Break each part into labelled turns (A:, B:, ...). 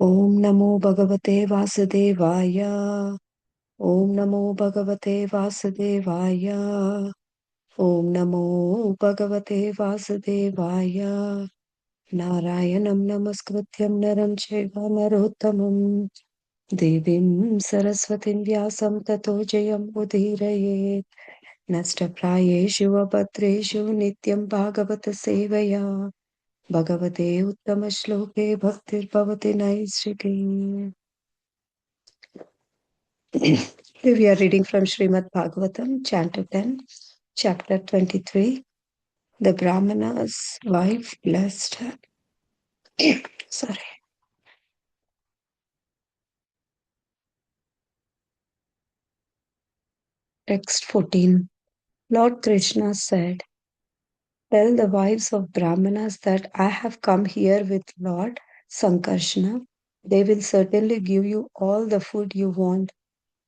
A: Om Namo Bhagavate Vasudevaya. Om Namo Bhagavate Vasudevaya. Om Namo Bhagavate Vasudevaya. Narayanam Namaskrityam Naram Chaiva Narottamam Devim Saraswatim Vyasam Tato Jayam Udhirayet Nastapráyeshu Abhadreshu Nityam Bhagavata Sevaya Bhagavate Uttama Shloke Bhaktir Bhavati Naishriki. We are reading from Srimad Bhagavatam, Canto 10, Chapter 23. The Brahmana's wife blessed her. Sorry. Text 14. Lord Krishna said, tell the wives of Brahmanas that I have come here with Lord Sankarshana. They will certainly give you all the food you want,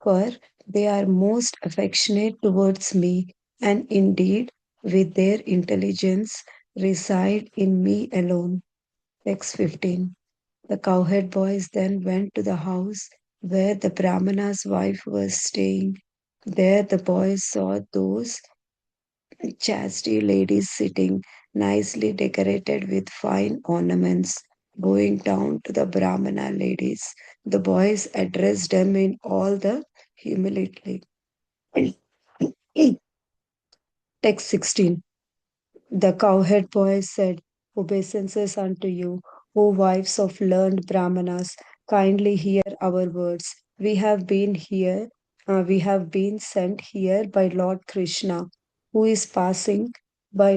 A: for they are most affectionate towards me, and indeed, with their intelligence, reside in me alone. Text 15. The cowherd boys then went to the house where the Brahmana's wife was staying. There the boys saw those chastity ladies sitting, nicely decorated with fine ornaments. Going down to the Brahmana ladies, the boys addressed them in all the humility. Text 16. The cowherd boy said, obeisances unto you, O wives of learned Brahmanas, kindly hear our words. We have been sent here by Lord Krishna, who is passing by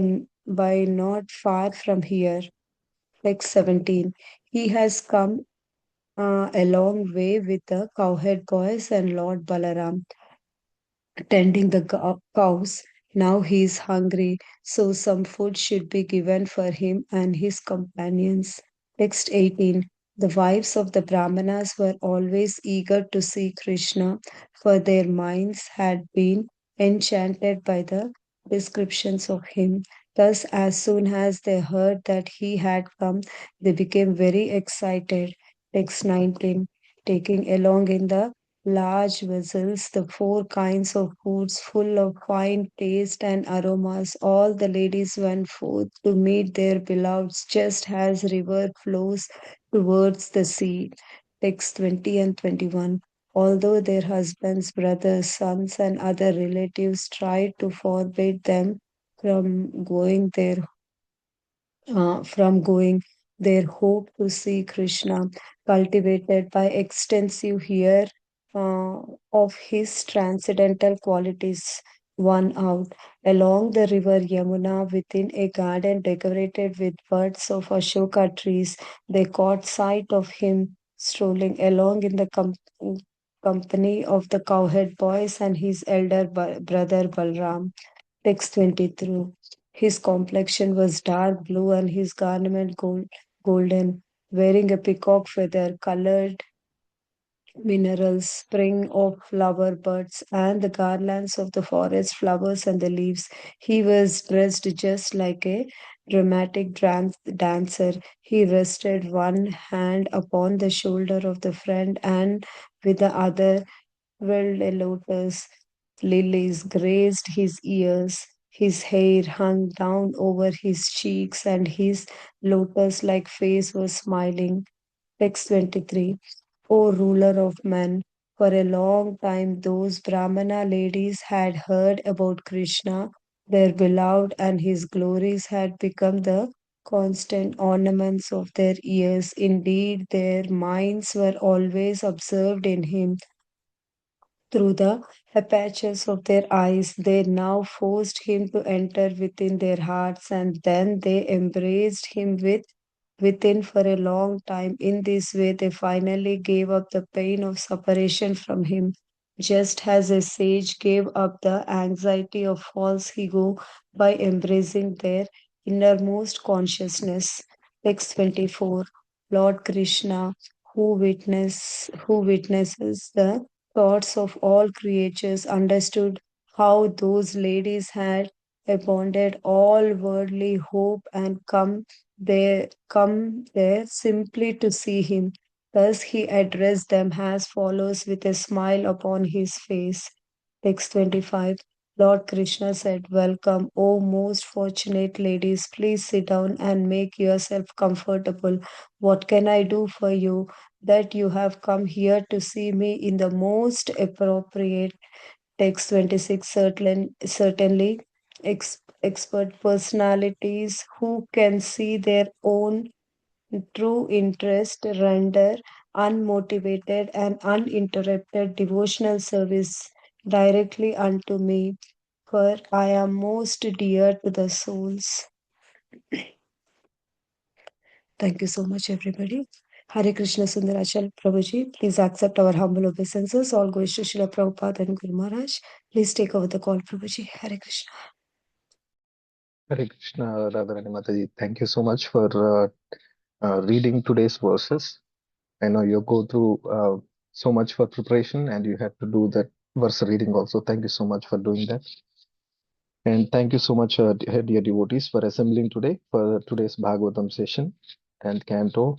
A: not far from here. Text 17. He has come a long way with the cowherd boys and Lord Balaram tending the cows. Now he is hungry, so some food should be given for him and his companions. Text 18. The wives of the Brahmanas were always eager to see Krishna, for their minds had been enchanted by the descriptions of him. Thus, as soon as they heard that he had come, they became very excited. Text 19. Taking along in the large vessels, the four kinds of foods full of fine taste and aromas. All the ladies went forth to meet their beloveds, just as river flows towards the sea. Text 20 and 21. Although their husbands, brothers, sons, and other relatives tried to forbid them from going, their hope to see Krishna, cultivated by extensive hear uh, of his transcendental qualities, won out. Along the river Yamuna, within a garden decorated with buds of Ashoka trees, they caught sight of him strolling along in the company of the cowherd boys and his elder brother Balram. Text 23. His complexion was dark blue and his garment golden, wearing a peacock feather, colored minerals, spring of flower buds, and the garlands of the forest flowers and the leaves. He was dressed just like a dramatic dancer. He rested one hand upon the shoulder of the friend and with the other twirled a lotus. Lilies grazed his ears. His hair hung down over his cheeks, and his lotus like face was smiling. Text 23. O ruler of men, for a long time those Brahmana ladies had heard about Krishna, their beloved, and his glories had become the constant ornaments of their ears. Indeed, their minds were always absorbed in him. Through the apertures of their eyes, they now forced him to enter within their hearts, and then they embraced him within for a long time. In this way, they finally gave up the pain of separation from him, just as a sage gave up the anxiety of false ego by embracing their innermost consciousness. Text 24. Lord Krishna, who witnesses the thoughts of all creatures, understood how those ladies had abandoned all worldly hope and come there simply to see him. Thus he addressed them as follows with a smile upon his face. Text 25. Lord Krishna said, "Welcome, O most fortunate ladies. Please sit down and make yourself comfortable. What can I do for you? That you have come here to see me in the most appropriate." Text 26. Certainly, expert personalities who can see their own true interest render unmotivated and uninterrupted devotional service directly unto me, for I am most dear to the souls. Thank you so much, everybody. Hare Krishna Sundaracala Prabhuji, please accept our humble obeisances. All goes to Srila Prabhupada and Guru Maharaj. Please take over the call, Prabhuji. Hare Krishna.
B: Hare Krishna, Radharani Mataji. Thank you so much for reading today's verses. I know you go through so much for preparation and you had to do that verse reading also. Thank you so much for doing that. And thank you so much, dear devotees, for assembling today for today's Bhagavatam session and Canto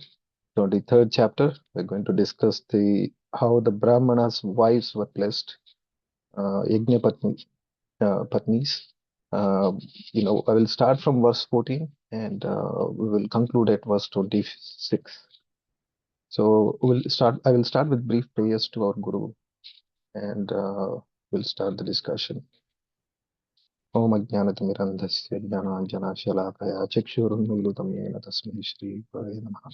B: 23rd chapter. We're going to discuss the how the Brahmanas' wives were blessed, Yajna Patnis. Uh, I will start from verse 14 and we will conclude at verse 26. So I will start with brief prayers to our Guru and we'll start the discussion. Om Ajnanatimirandhasya Jnananjanashalakaya Chakshurunmilitam Yena Tasmai Shri Gurave Namaha.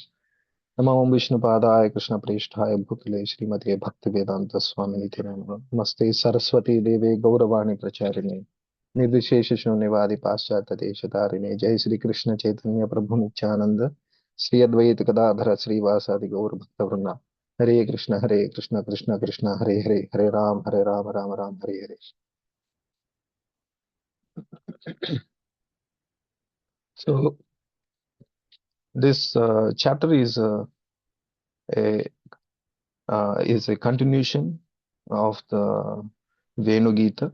B: Namo Om Vishnupadaya Krishna Preshthaya Bhutale Srimate Bhaktivedanta Swaminithi Namaha. Namaste Saraswati Deve Gauravani Pracharine Nirvishesha Shunyavadi Paschatya Deshatarine Jai Shri Krishna Chaitanya Prabhu Nityananda Sri Advaita Gadadhara Srivasadi Gaur Bhaktavrinda. Hare Krishna Krishna Krishna Hare Hare Hare Ram Ram Ram Hare Hare. So this chapter a is a continuation of the Venu Gita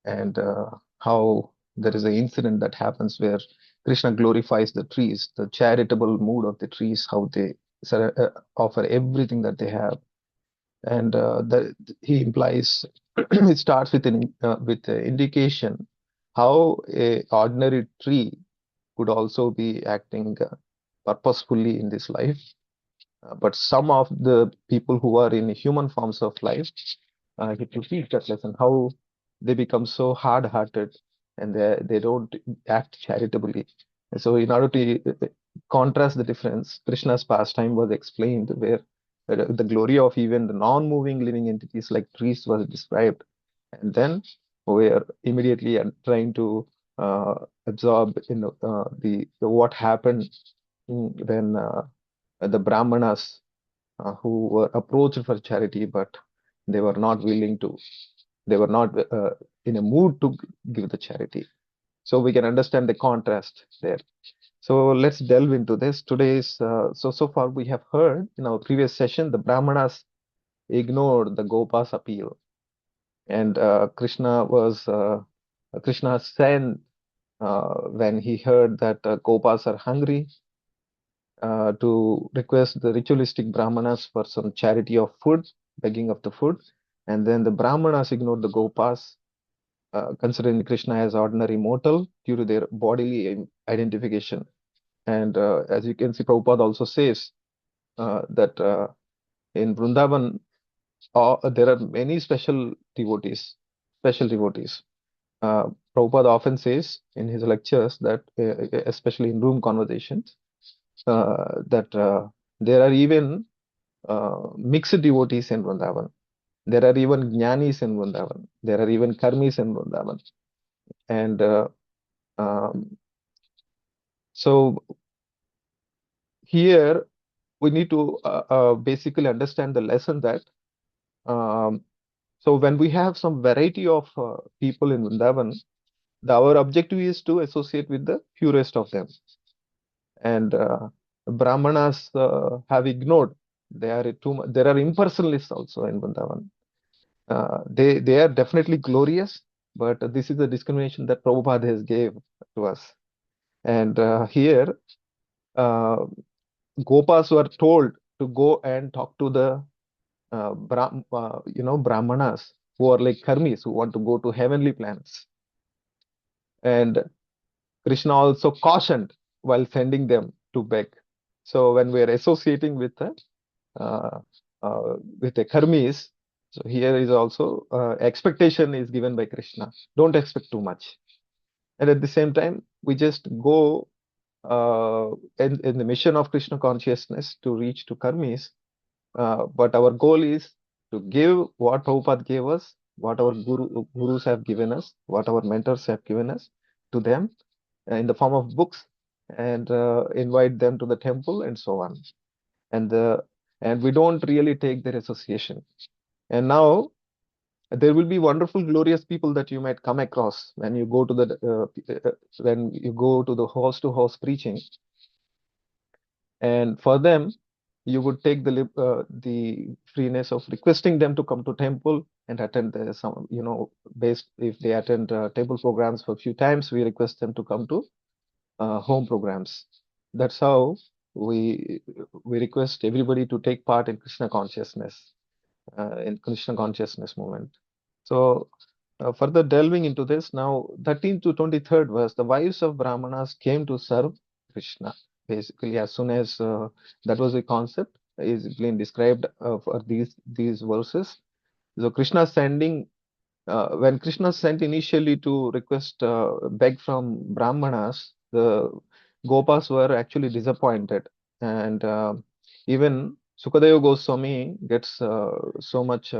B: and how there is an incident that happens where Krishna glorifies the trees, the charitable mood of the trees, how they offer everything that they have, and he implies it starts with an indication how a ordinary tree could also be acting purposefully in this life. But some of the people who are in human forms of life, he to teach that lesson, how they become so hard-hearted and they don't act charitably. And so in order to contrast the difference, Krishna's pastime was explained where the glory of even the non-moving living entities like trees was described. And then we are immediately trying to absorb the what happened when the Brahmanas who were approached for charity, but they were not willing to, they were not in a mood to give the charity. So we can understand the contrast there. So let's delve into this. Today's, so far we have heard in our previous session, the Brahmanas ignored the Gopa's appeal. And Krishna sent when he heard that Gopas are hungry, to request the ritualistic Brahmanas for some charity of food, begging of the food. And then the Brahmanas ignored the Gopas, considering Krishna as ordinary mortal due to their bodily identification. And as you can see, Prabhupada also says that in Vrindavan, there are many special devotees. Prabhupada often says in his lectures that, especially in room conversations, that there are even mixed devotees in Vrindavan. There are even jnanis in Vrindavan. There are even karmis in Vrindavan. And so here we need to basically understand the lesson that so when we have some variety of people in Vrindavan, our objective is to associate with the purest of them. And Brahmanas have ignored. There are impersonalists also in Vrindavan. They are definitely glorious, but this is the discrimination that Prabhupada has gave to us. And here, Gopas were told to go and talk to the Brahmanas who are like karmis who want to go to heavenly planets. And Krishna also cautioned while sending them to beg. So when we are associating uh, with the karmis, so here is also expectation is given by Krishna. Don't expect too much. And at the same time, we just go uh, in the mission of Krishna consciousness to reach to karmis. But our goal is to give what Prabhupada gave us, what our gurus have given us, what our mentors have given us to them in the form of books, and invite them to the temple and so on. And and we don't really take their association. And now there will be wonderful, glorious people that you might come across when you go to the house to house preaching. And for them, you would take the freeness of requesting them to come to temple and attend some, based if they attend temple programs for a few times, we request them to come to home programs. That's how we we request everybody to take part in Krishna consciousness movement. So further delving into this, now 13th to 23rd verse, the wives of Brahmanas came to serve Krishna. Basically, as soon as that was the concept, is being described for these verses. So Krishna sending when Krishna sent initially to request beg from Brahmanas, the Gopas were actually disappointed, and even Sukadeva Goswami gets so much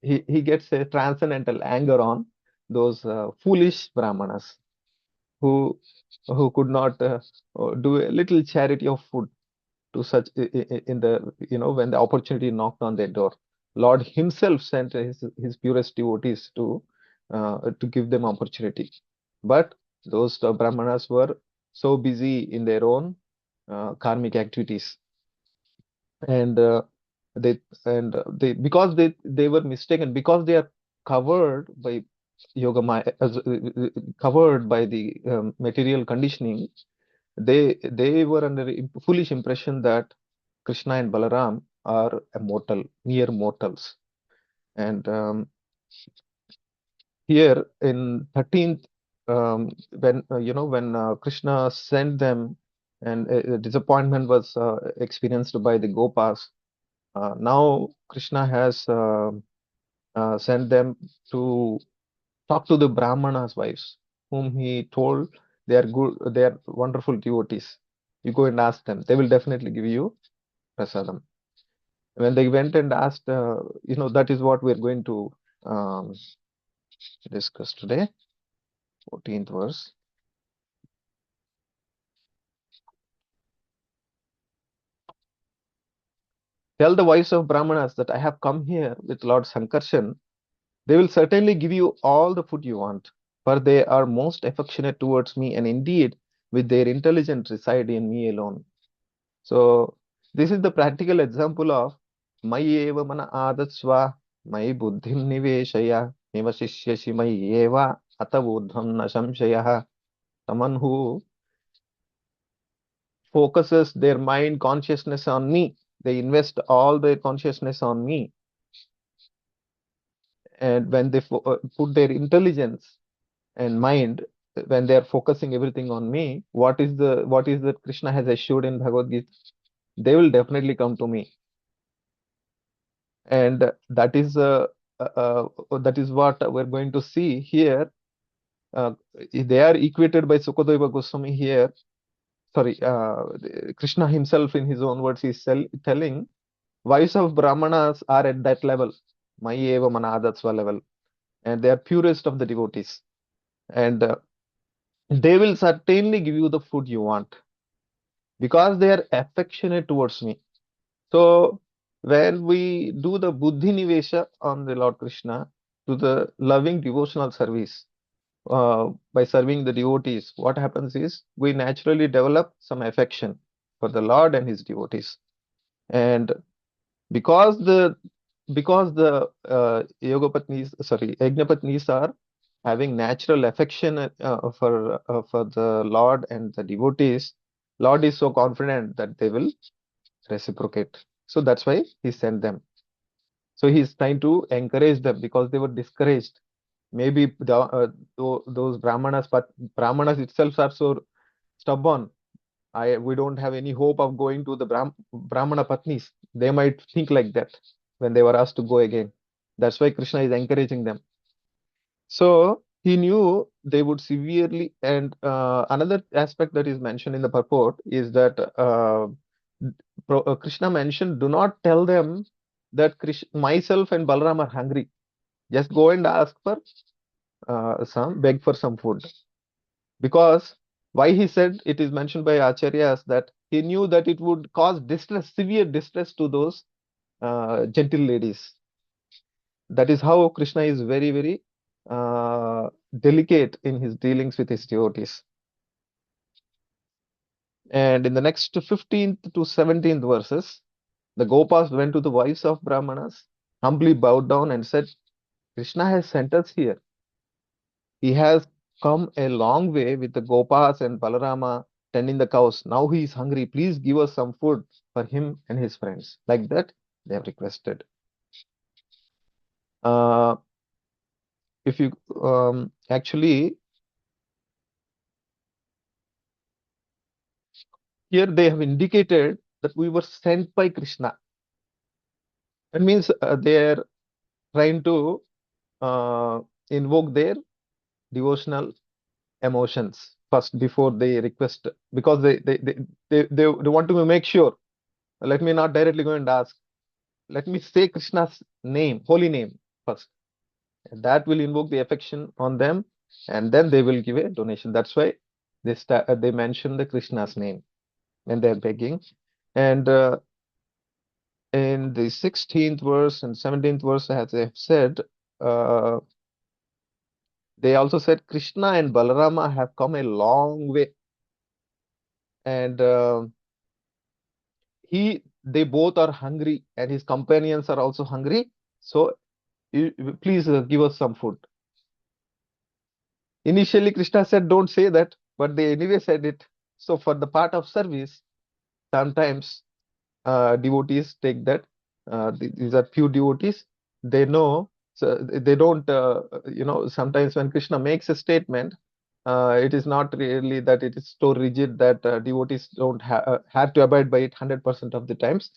B: he gets a transcendental anger on those foolish Brahmanas who could not do a little charity of food to such in the when the opportunity knocked on their door. Lord himself sent his purest devotees to give them opportunity, but those Brahmanas were so busy in their own karmic activities, and they they because they were mistaken, because they are covered by yoga maya, covered by the material conditioning. They were under foolish impression that Krishna and Balaram are immortal, mere mortals. And here in 13th, when when Krishna sent them, and disappointment was experienced by the Gopas. Now Krishna has sent them to talk to the Brahmanas' wives, whom he told they are good, they are wonderful devotees. You go and ask them; they will definitely give you prasadam. When they went and asked, that is what we're going to um, discuss today. 14th verse. Tell the wives of Brahmanas that I have come here with Lord Sankarshan. They will certainly give you all the food you want, for they are most affectionate towards me, and indeed, with their intelligence reside in me alone. So, this is the practical example of Mayi eva mana adatsva, Mayi buddhim niveshaya, Nivasishyashi Mayi eva atavudham na samshayah. Someone who focuses their mind consciousness on me, they invest all their consciousness on me, and when they put their intelligence and mind, when they are focusing everything on me, what is that Krishna has assured in Bhagavad Gita? They will definitely come to me, and that is what we're going to see here. They are equated by Sukadeva Goswami here. Sorry, Krishna himself in his own words is telling wives of Brahmanas are at that level, Mayi eva manadatsva level, and they are purest of the devotees. And they will certainly give you the food you want because they are affectionate towards me. So when we do the buddhi nivesha on the Lord Krishna, to the loving devotional service, by serving the devotees, what happens is we naturally develop some affection for the Lord and his devotees. And because the Yagnapatnis are having natural affection for the Lord and the devotees, Lord is so confident that they will reciprocate. So that's why he sent them. So he's trying to encourage them because they were discouraged. Maybe those brahmanas, but brahmanas itself are so stubborn. We don't have any hope of going to the brahmana patnis. They might think like that when they were asked to go again. That's why Krishna is encouraging them. So he knew they would severely, and another aspect that is mentioned in the purport is that Krishna mentioned, do not tell them that myself and Balaram are hungry. Just go and ask for beg for some food. Because why he said, it is mentioned by Acharyas that he knew that it would cause distress, severe distress to those gentle ladies. That is how Krishna is very, very delicate in his dealings with his devotees. And in the next 15th to 17th verses, the Gopas went to the wives of Brahmanas, humbly bowed down and said, Krishna has sent us here. He has come a long way with the Gopas and Balarama tending the cows. Now he is hungry. Please give us some food for him and his friends. Like that, they have requested. Uh, if you actually, here they have indicated that we were sent by Krishna. That means they are trying to uh, invoke their devotional emotions first before they request, because they want to make sure. Let me not directly go and ask. Let me say Krishna's name, holy name first. That will invoke the affection on them, and then they will give a donation. That's why they mention the Krishna's name when they're begging. And in the 16th verse and 17th verse, as they have said, uh, they also said Krishna and Balarama have come a long way, and they both are hungry, and his companions are also hungry. So please give us some food. Initially, Krishna said, don't say that, but they anyway said it. So, for the part of service, sometimes devotees take that. These are pure devotees. They know, so they don't, sometimes when Krishna makes a statement, it is not really that it is so rigid that devotees don't have to abide by it 100% of the times.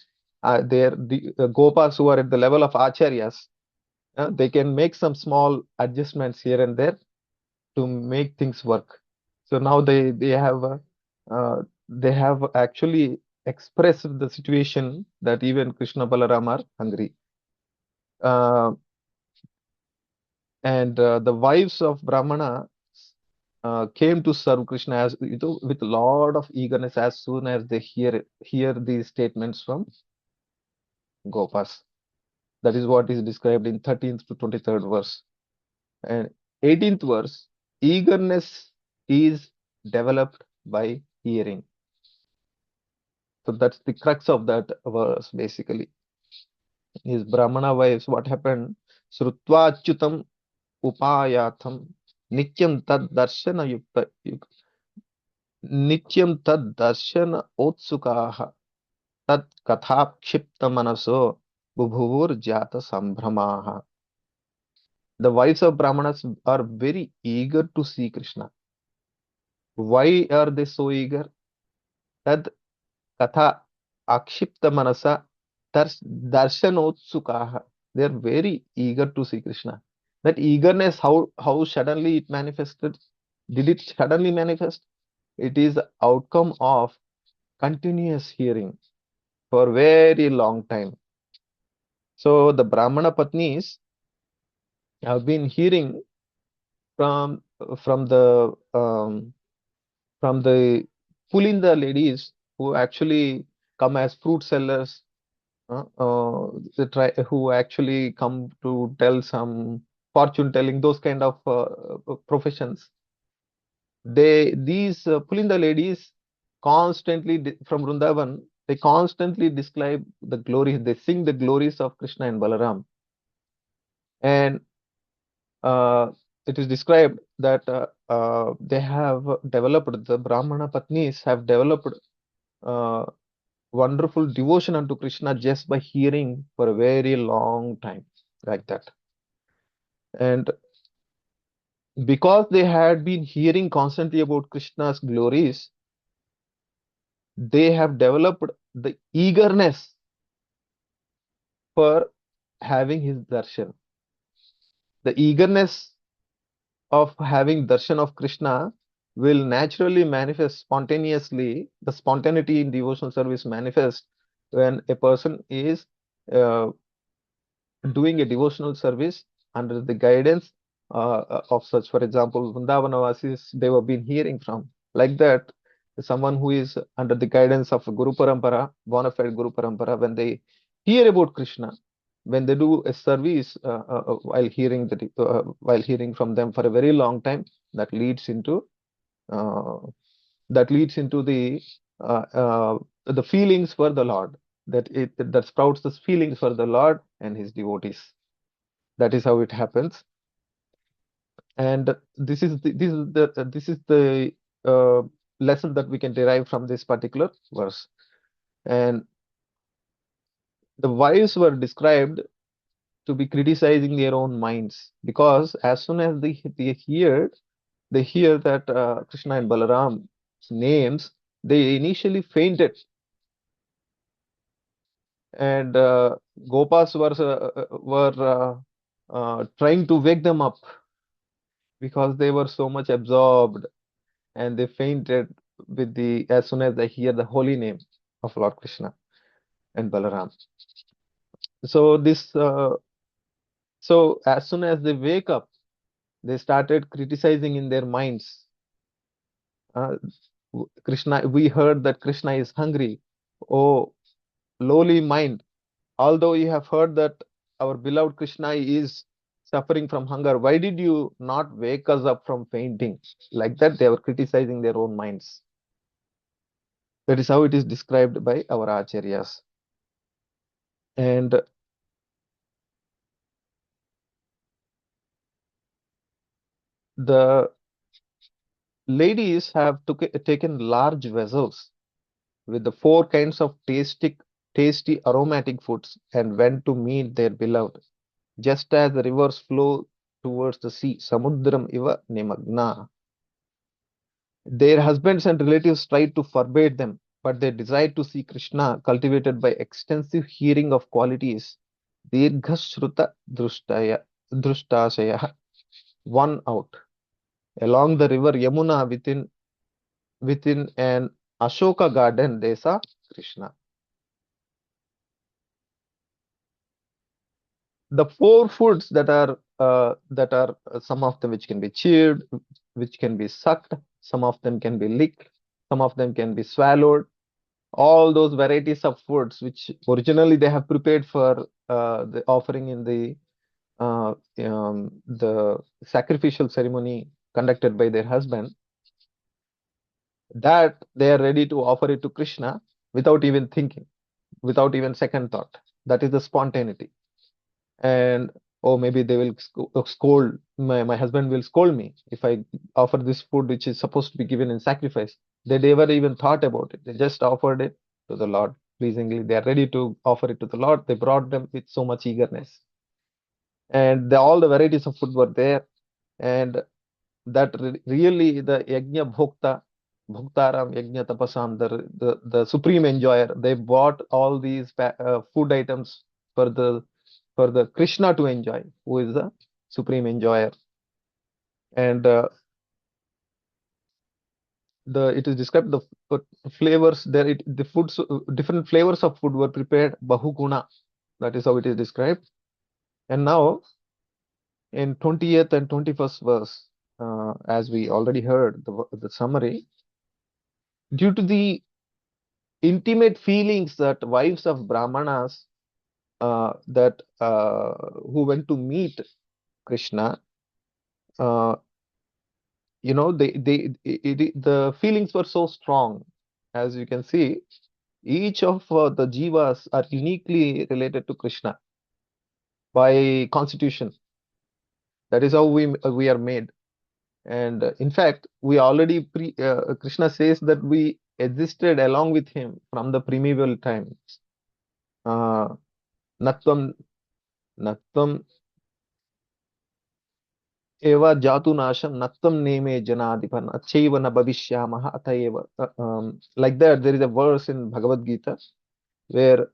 B: The Gopas who are at the level of acharyas, they can make some small adjustments here and there to make things work. So now they have actually expressed the situation that even Krishna Balaram are hungry. Uh, and the wives of Brahmana came to serve Krishna as with a lot of eagerness as soon as they hear these statements from Gopas. That is what is described in 13th to 23rd verse. And 18th verse, eagerness is developed by hearing. So that's the crux of that verse basically. His Brahmana wives, what happened? Srutva achyutam upayatham nityam tad darshana nityam tad darshana otsukaha tad kathakshipta manaso bubhuvur jata sambhramaha. The wives of Brahmanas are very eager to see Krishna. Why are they so eager? Tad katha akshipta manasa darshanotsukaha. They are very eager to see Krishna. That eagerness, how suddenly it manifested? Did it suddenly manifest? It is the outcome of continuous hearing for very long time. So the Brahmana Patnis have been hearing from from the um, from the Pulinda ladies who actually come as fruit sellers, who actually come to tell some fortune telling, those kind of professions. These Pulinda ladies constantly from Vrindavan, they constantly describe the glories. They sing the glories of Krishna and Balaram, and uh, it is described that they have developed, the Brahmana Patnis have developed uh, wonderful devotion unto Krishna just by hearing for a very long time, like that. And because they had been hearing constantly about Krishna's glories, they have developed the eagerness for having his darshan. The eagerness of having darshan of Krishna will naturally manifest spontaneously. The spontaneity in devotional service manifests when a person is uh, doing a devotional service under the guidance of such, for example, Vrindavana they have been hearing from. Like that, someone who is under the guidance of Guru Parampara, bona fide Guru Parampara, when they hear about Krishna, when they do a service while hearing from them for a very long time, that leads into uh, uh, uh, the feelings for the Lord. That sprouts the feelings for the Lord and his devotees. That is how it happens. And this is the uh, lesson that we can derive from this particular verse. And the wives were described to be criticizing their own minds, because as soon as they hear that Krishna and Balaram's names, they initially fainted. And Gopas were trying to wake them up, because they were so much absorbed, and they fainted as soon as they hear the holy name of Lord Krishna and Balaram. So as soon as they wake up, they started criticizing in their minds. Uh, Krishna, we heard that Krishna is hungry. Oh, lowly mind! Although you have heard that our beloved Krishna is suffering from hunger, why did you not wake us up from fainting? Like that, they were criticizing their own minds. That is how it is described by our acharyas. And the ladies have taken large vessels with the four kinds of tasty aromatic foods and went to meet their beloved, just as the rivers flow towards the sea. Samudram iva nimagna. Their husbands and relatives tried to forbid them, but their desire to see Krishna, cultivated by extensive hearing of qualities, Dirghashruta Drushtashaya, won out. Along the river Yamuna, within an Ashoka garden, they saw Krishna. The four foods that are some of them which can be chewed, which can be sucked, some of them can be licked, some of them can be swallowed. All those varieties of foods which originally they have prepared for the offering in the sacrificial ceremony conducted by their husband, that they are ready to offer it to Krishna without even thinking, without even second thought. That is the spontaneity. And oh, maybe they will scold, my husband will scold me if I offer this food which is supposed to be given in sacrifice. They never even thought about it. They just offered it to the Lord pleasingly. They are ready to offer it to the Lord. They brought them with so much eagerness. And all the varieties of food were there. And that really the Yajna Bhoktaram Yajna Tapasam, the supreme enjoyer, they bought all these food items for the Krishna to enjoy, who is the supreme enjoyer. And the it is described the flavors there. The foods, different flavors of food were prepared. Bahuguna, that is how it is described. And now in 20th and 21st verse, as we already heard the summary, due to the intimate feelings that wives of Brahmanas that who went to meet Krishna, uh, the feelings were so strong. As you can see, each of the jivas are uniquely related to Krishna by constitution. That is how we are made. And in fact, we already Krishna says that existed along with him from the primeval times. Uh, Natvam Natvam eva jatu nasham nattam neme janadipan achaiva na bhavishyamah atayeva. Like that, there is a verse in Bhagavad Gita where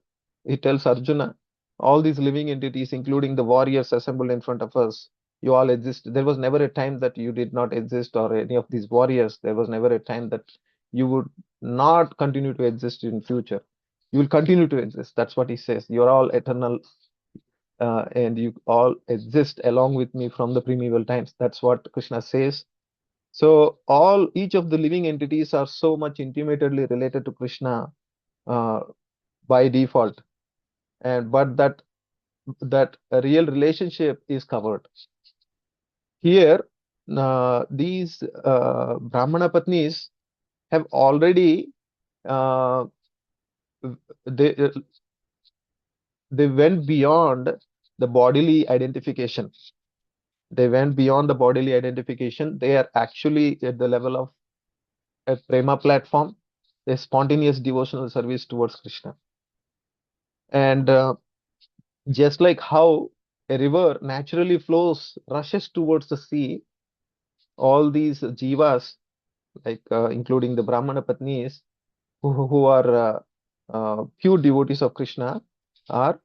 B: he tells Arjuna, all these living entities, including the warriors assembled in front of us, you all exist. There was never a time that you did not exist, or any of these warriors. There was never a time that you would not continue to exist in future. You will continue to exist. That's what he says. You're all eternal, and you all exist along with me from the primeval times. That's what Krishna says. So each of the living entities are so much intimately related to Krishna uh, by default, and but that a real relationship is covered here. These Brahmana Patnis have already uh, they they went beyond the bodily identification. They went beyond the bodily identification. They are actually at the level of a prema platform, a spontaneous devotional service towards Krishna. And just like how a river naturally flows, rushes towards the sea, all these jivas, like including the Brahmana Patnis, who are pure devotees of Krishna, are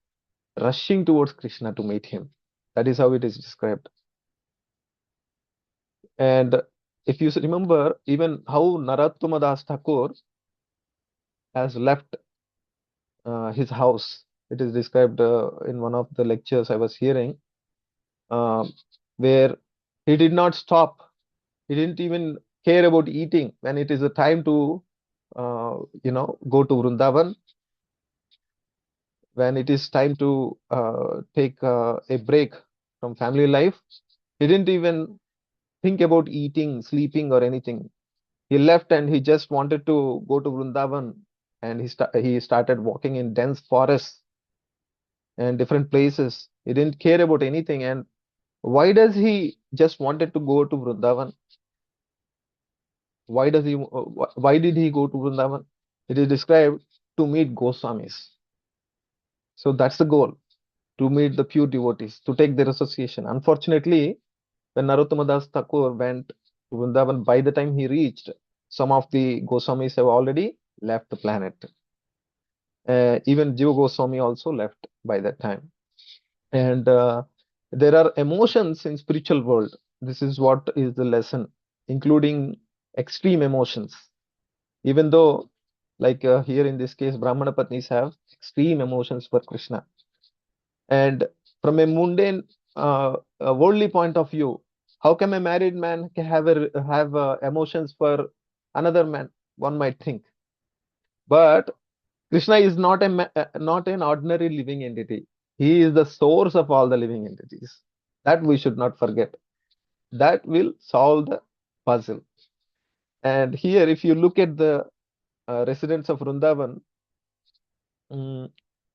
B: rushing towards Krishna to meet him. That is how it is described. And if you remember, even how Narottama Das Thakur has left his house, it is described in one of the lectures I was hearing, uh, where he did not stop. He didn't even care about eating when it is a time to, go to Vrindavan, when it is time to take a break from family life. He didn't even think about eating, sleeping, or anything. He left and he just wanted to go to Vrindavan, and he started walking in dense forests and different places. He didn't care about anything. And why does he just wanted to go to Vrindavan? Why did he go to Vrindavan? It is described to meet Goswamis. So that's the goal, to meet the pure devotees, to take their association. Unfortunately, when Narottama Das Thakur went to Vrindavan, by the time he reached, some of the Goswamis have already left the planet. Even Jiva Goswami also left by that time. And there are emotions in spiritual world. This is what is the lesson, including extreme emotions. Even though, like here in this case, Brahmana Patnis have extreme emotions for Krishna. And from a mundane, a worldly point of view, how can a married man have emotions for another man? One might think, but Krishna is not an ordinary living entity. He is the source of all the living entities. That we should not forget. That will solve the puzzle. And here, if you look at the residents of Vrindavan, mm,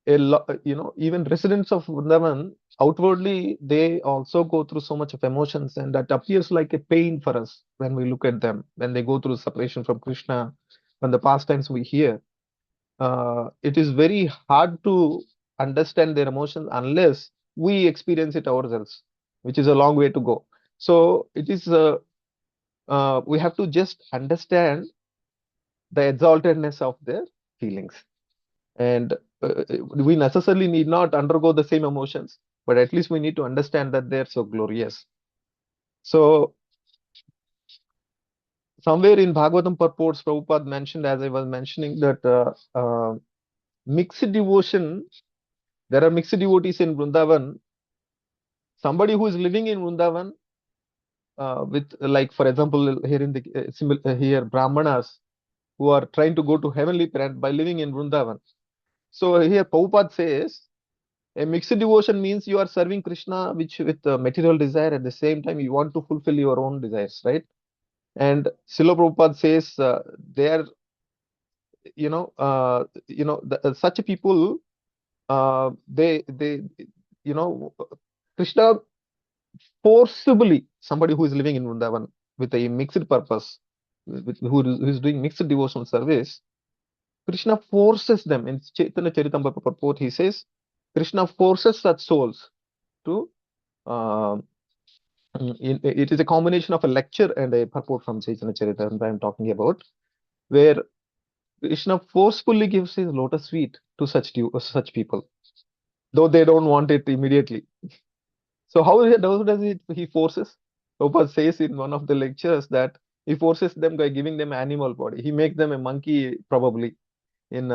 B: even residents of Vrindavan, outwardly, they also go through so much of emotions, and that appears like a pain for us when we look at them, when they go through separation from Krishna, when the pastimes we hear. It is very hard to understand their emotions unless we experience it ourselves, which is a long way to go. So we have to just understand the exaltedness of their feelings. And we necessarily need not undergo the same emotions, but at least we need to understand that they're so glorious. So somewhere in Bhagavatam purports, Prabhupada mentioned, as I was mentioning, that mixed devotion, there are mixed devotees in Vrindavan. Somebody who is living in Vrindavan, with, like, for example, here in the here Brahmanas who are trying to go to heavenly planet by living in Vrindavan. So here Prabhupada says a mixed devotion means you are serving Krishna which with material desire, at the same time you want to fulfill your own desires, right? And Srila Prabhupada says they are, such people, they you know Krishna forcibly, somebody who is living in Vrindavan with a mixed purpose. who is doing mixed devotional service, Krishna forces them. In Chaitanya Charitamrita purport, he says, Krishna forces such souls to. um it is a combination of a lecture and a purport from Chaitanya Charitamrita I'm talking about, where Krishna forcefully gives his lotus feet to such people, though they don't want it immediately. So how does it he forces? Prabhupada says in one of the lectures that he forces them by giving them animal body. He makes them a monkey probably in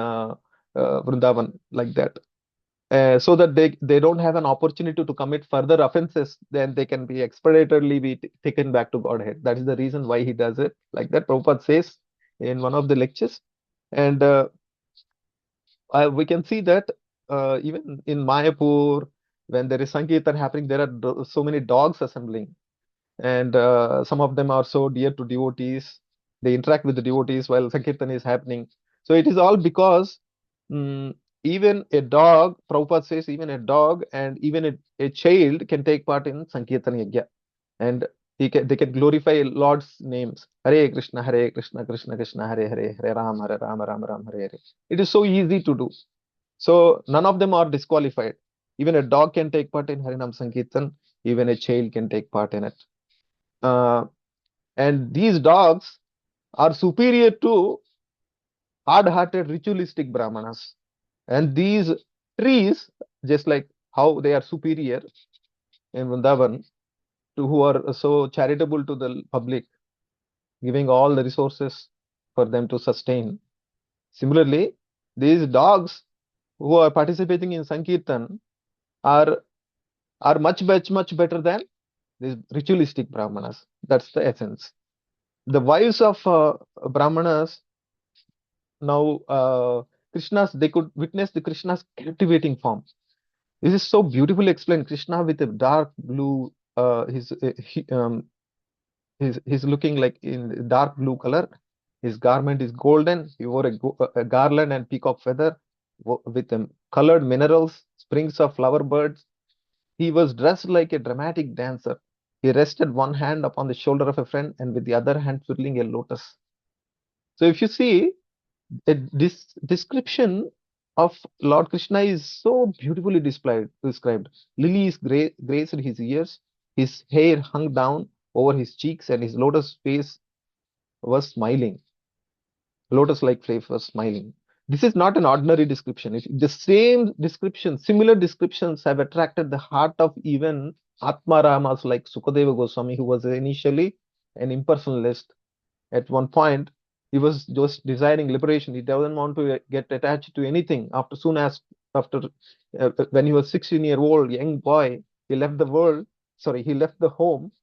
B: Vrindavan like that. So that they don't have an opportunity to commit further offenses, then they can be expeditiously be taken back to Godhead. That is the reason why he does it like that. Prabhupada says in one of the lectures. And we can see that even in Mayapur, when there is Sankirtan happening, there are so many dogs assembling, and some of them are so dear to devotees. They interact with the devotees while Sankirtan is happening. So it is all because mm, even a dog, Prabhupada says, even a dog and even a child can take part in Sankirtan Yajna, and they can glorify Lord's names. Hare Krishna, Krishna Krishna, Hare Hare, Hare Ram, Hare Ram, Ram Ram, Hare Hare. It is so easy to do. So none of them are disqualified. Even a dog can take part in Harinam Sankirtan. Even a child can take part in it. Uh, and these dogs are superior to hard-hearted ritualistic brahmanas. And these trees, just like how they are superior in Vrindavan, to who are so charitable to the public, giving all the resources for them to sustain. Similarly, these dogs who are participating in Sankirtan are much better than these ritualistic brahmanas. That's the essence. The wives of brahmanas now Krishna's they could witness the Krishna's captivating form. This is so beautifully explained. Krishna with a dark blue, he's looking like in dark blue color. His garment is golden. He wore a garland and peacock feather with colored minerals, springs of flower birds. He was dressed like a dramatic dancer. He rested one hand upon the shoulder of a friend and with the other hand twirling a lotus. So if you see, this description of Lord Krishna is so beautifully described. Lilies graced his ears, his hair hung down over his cheeks, and his face was smiling. Lotus-like face was smiling. This is not an ordinary description. The same description, similar descriptions have attracted the heart of even Atmaramas like Sukadeva Goswami, who was initially an impersonalist. At one point, he was just desiring liberation. He doesn't want to get attached to anything. After when he was 16-year old young boy, he left the world. Sorry, he left the home,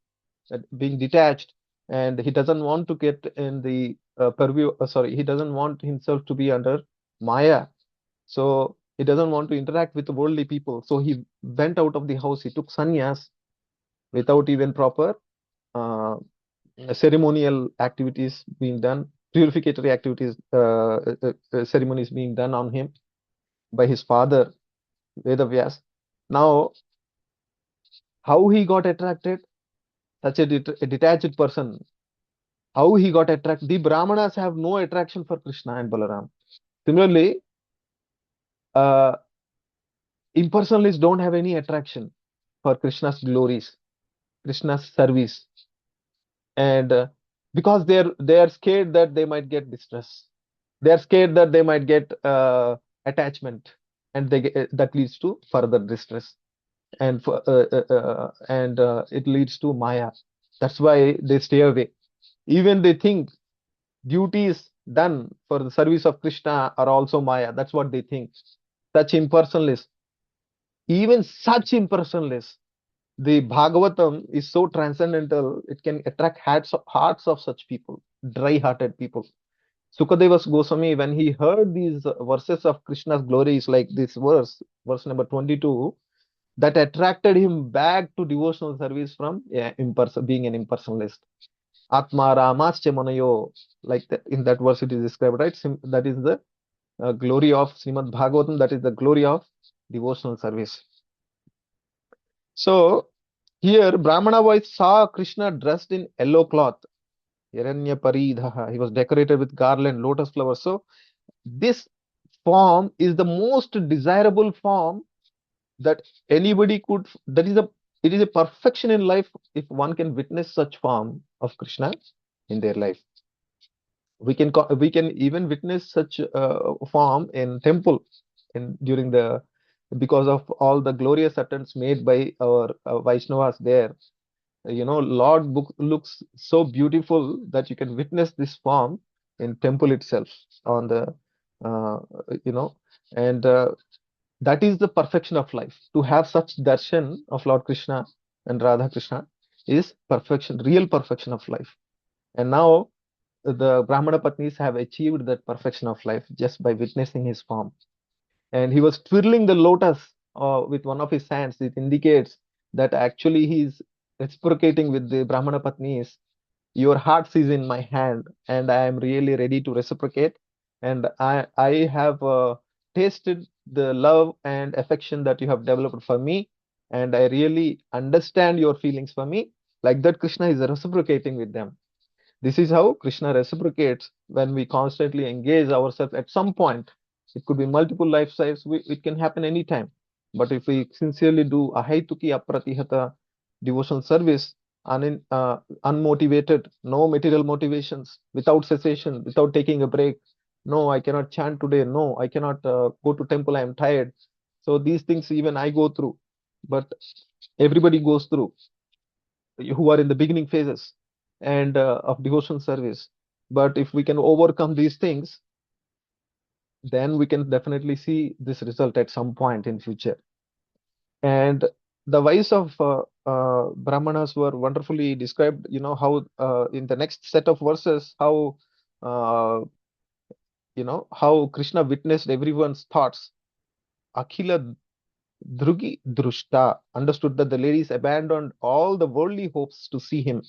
B: being detached, and he doesn't want to get in the purview. Sorry, he doesn't want himself to be under Maya. So he doesn't want to interact with the worldly people. So he went out of the house. He took sannyas without even proper uh, ceremonial activities being done, purificatory activities, ceremonies being done on him by his father, Vedavyas. Now, how he got attracted? Such a detached person. How he got attracted? The Brahmanas have no attraction for Krishna and Balaram. Similarly, uh, impersonalists don't have any attraction for Krishna's glories, Krishna's service, and because they are scared that they might get distress. They are scared that they might get attachment, and that leads to further distress, and it leads to Maya. That's why they stay away. Even they think duties done for the service of Krishna are also Maya. That's what they think. Such impersonalists, even such impersonalists, the Bhagavatam is so transcendental, it can attract hearts of such people, dry-hearted people. Sukadeva Goswami, when he heard these verses of Krishna's glories, like this verse number 22, that attracted him back to devotional service from being an impersonalist. Atma Ramascha Manayo, like that, in that verse it is described, right? That is the glory of Srimad Bhagavatam, that is the glory of devotional service. So here, Brahmana boy saw Krishna dressed in yellow cloth. Hiranya Paridhaha. He was decorated with garland, lotus flowers. So this form is the most desirable form that anybody could. That is a it is a perfection in life if one can witness such form of Krishna in their life. We can even witness such form in temple in during the because of all the glorious attempts made by our Vaishnavas there. Lord book looks so beautiful that you can witness this form in temple itself on the uh, you know and that is the perfection of life. To have such darshan of Lord Krishna and Radha Krishna is perfection, real perfection of life. And now the Brahmana Patnis have achieved that perfection of life just by witnessing his form. And he was twirling the lotus with one of his hands. It indicates that actually he is reciprocating with the Brahmana Patnis. Your heart is in my hand, and I am really ready to reciprocate. And I have tasted the love and affection that you have developed for me, and I really understand your feelings for me. Like that, Krishna is reciprocating with them. This is how Krishna reciprocates when we constantly engage ourselves at some point. It could be multiple lifetimes, it can happen anytime. But if we sincerely do ahaituki apratihata devotional service, unmotivated, no material motivations, without cessation, without taking a break. No, I cannot chant today. No, I cannot go to temple. I am tired. So these things even I go through, but everybody goes through who are in the beginning phases and of devotion service. But if we can overcome these things, then we can definitely see this result at some point in future. And the ways of brahmanas were wonderfully described. How in the next set of verses, uh, how Krishna witnessed everyone's thoughts. Akhila Dhrugi Drushta understood that the ladies abandoned all the worldly hopes to see him.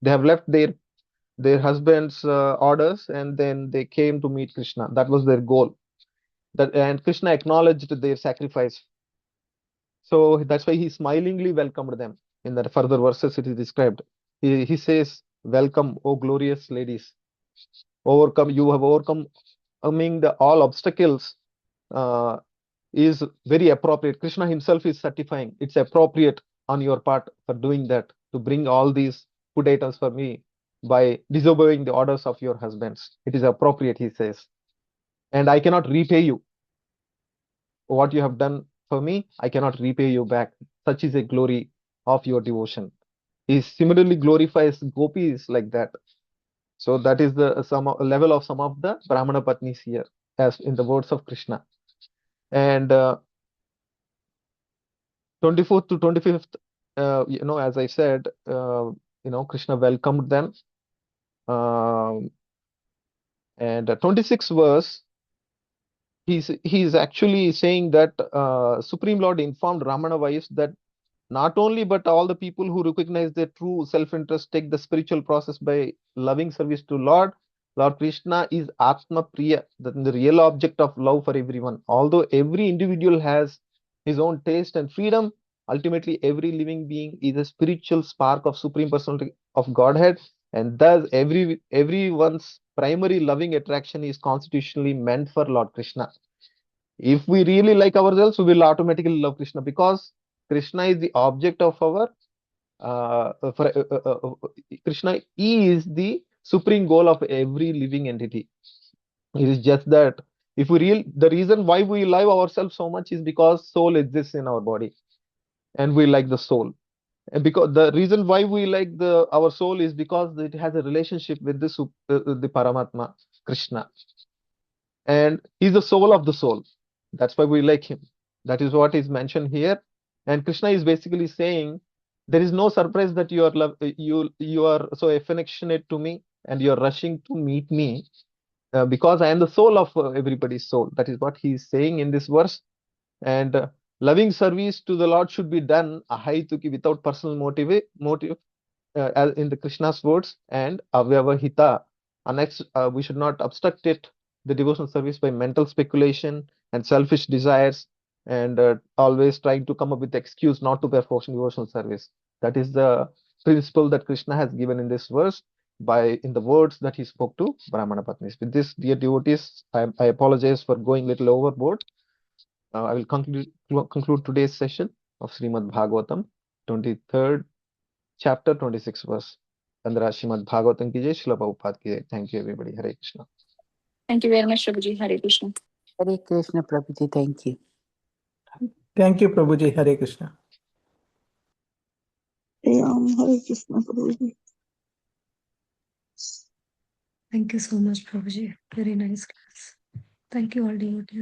B: They have left their husband's orders, and then they came to meet Krishna. That was their goal. And Krishna acknowledged their sacrifice. So that's why he smilingly welcomed them. In the further verses, it is described. He says, "Welcome, O glorious ladies. Overcome, you have overcome among the all obstacles." Uh, is very appropriate. Krishna himself is certifying it's appropriate on your part for doing that, to bring all these food items for me by disobeying the orders of your husbands. It is appropriate, he says. And I cannot repay you. What you have done for me, I cannot repay you back. Such is a glory of your devotion. He similarly glorifies gopis like that. So that is the level of some of the Brahmana Patnis here, as in the words of Krishna. And 24th to 25th, as I said, Krishna welcomed them. Um, and 26th verse, he's actually saying that Supreme Lord informed Ramana wives that not only but all the people who recognize their true self-interest take the spiritual process by loving service to Lord Krishna is Atma Priya, the real object of love for everyone. Although every individual has his own taste and freedom, ultimately every living being is a spiritual spark of Supreme Personality of Godhead, and thus everyone's primary loving attraction is constitutionally meant for Lord Krishna. If we really like ourselves, we will automatically love Krishna, because Krishna is the object of our for Krishna is the supreme goal of every living entity. It is just that if we the reason why we love ourselves so much is because soul exists in our body, and we like the soul. And because the reason why we like the our soul is because it has a relationship with the Paramatma, Krishna, and he's the soul of the soul. That's why we like him. That is what is mentioned here. And Krishna is basically saying there is no surprise that you are so affectionate to me and you are rushing to meet me, because I am the soul of everybody's soul. That is what he is saying in this verse. And loving service to the Lord should be done ahaituki, without personal motive, as in the Krishna's words, and avyavahita. And next, we should not obstruct the devotional service by mental speculation and selfish desires, and always trying to come up with excuse not to perform devotional service. That is the principle that Krishna has given in this verse. by in the words that he spoke to Brahmana Patnis. With this, dear devotees, I apologize for going a little overboard. I will conclude today's session of Srimad Bhagavatam, 23rd chapter, 26th verse. Andra Srimad Bhagavatam ki jai, Srila Prabhupada ki jai. Thank you, everybody. Hare Krishna.
C: Thank you very much, Prabhuji. Hare Krishna.
D: Hare Krishna, Prabhuji. Thank you.
E: Thank you, Prabhuji. Hare Krishna.
F: Hare Krishna Prabhuji.
A: Thank you so much, Prabhuji. Very nice class. Thank you all, devotees.